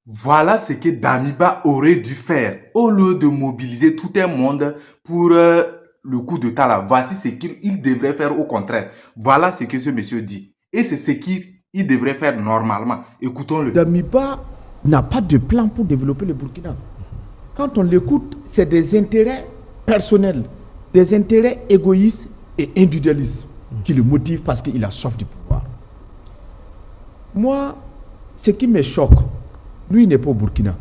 Voilà ce que Damiba aurait dû faire. Au lieu de mobiliser tout un monde pour le coup de Tala, voici ce qu'il devrait faire au contraire. Voilà ce que ce monsieur dit. Et c'est ce qu'il devrait faire normalement. Écoutons-le. Damiba n'a pas de plan pour développer le Burkina. Quand on l'écoute, c'est des intérêts personnels, des intérêts égoïstes et individualistes qui le motivent parce qu'il a soif du pouvoir. Moi, ce qui me choque, lui, il n'est pas au Burkina.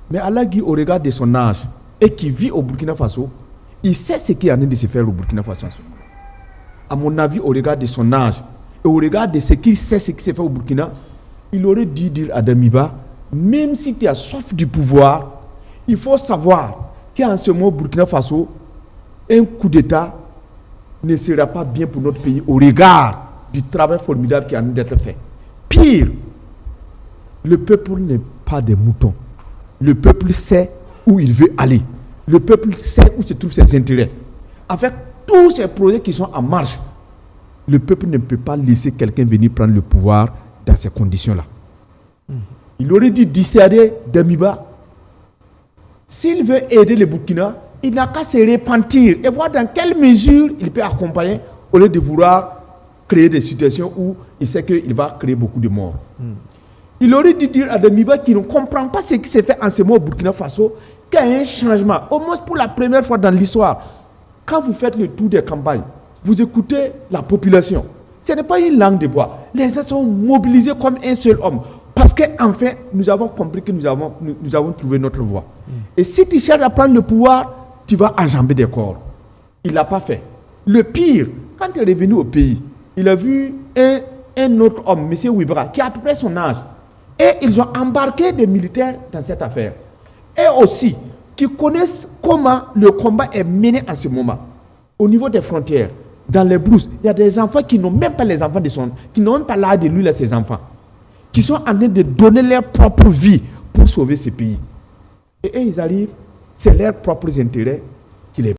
Mais Allah Guy, au regard de son âge et qui vit au Burkina Faso, il sait ce qui est en train de se faire au Burkina Faso. À mon avis, au regard de son âge et au regard de ce qu'il sait, ce qui se fait au Burkina, il aurait dû dire à Damiba, même si tu as soif du pouvoir, il faut savoir qu'en ce moment au Burkina Faso, un coup d'État ne sera pas bien pour notre pays au regard du travail formidable qui est en train d'être fait. Pire, le peuple n'est pas des moutons. Le peuple sait où il veut aller. Le peuple sait où se trouvent ses intérêts. Avec tous ces projets qui sont en marche, le peuple ne peut pas laisser quelqu'un venir prendre le pouvoir dans ces conditions-là. Il aurait dû dissuader Damiba. S'il veut aider le Burkina, il n'a qu'à se repentir et voir dans quelle mesure il peut accompagner au lieu de vouloir créer des situations où il sait qu'il va créer beaucoup de morts. Il aurait dû dire à Damiba qui ne comprend pas ce qui s'est fait en ce moment au Burkina Faso qu'il y a un changement. Au moins pour la première fois dans l'histoire, quand vous faites le tour des campagnes, vous écoutez la population. Ce n'est pas une langue de bois. Les gens sont mobilisés comme un seul homme. Parce qu'enfin, nous avons compris que nous avons trouvé notre voie. Et si tu cherches à prendre le pouvoir, tu vas enjamber des corps. Il ne l'a pas fait. Le pire, quand il est revenu au pays, il a vu un autre homme, M. Ouibra, qui a à peu près son âge. Et ils ont embarqué des militaires dans cette affaire. Et aussi, qui connaissent comment le combat est mené en ce moment. Au niveau des frontières, dans les brousses, il y a des enfants qui n'ont même pas les enfants de son... qui n'ont même pas l'âge de lui, ses enfants. Qui sont en train de donner leur propre vie pour sauver ce pays. Et eux, ils arrivent, c'est leurs propres intérêts qui les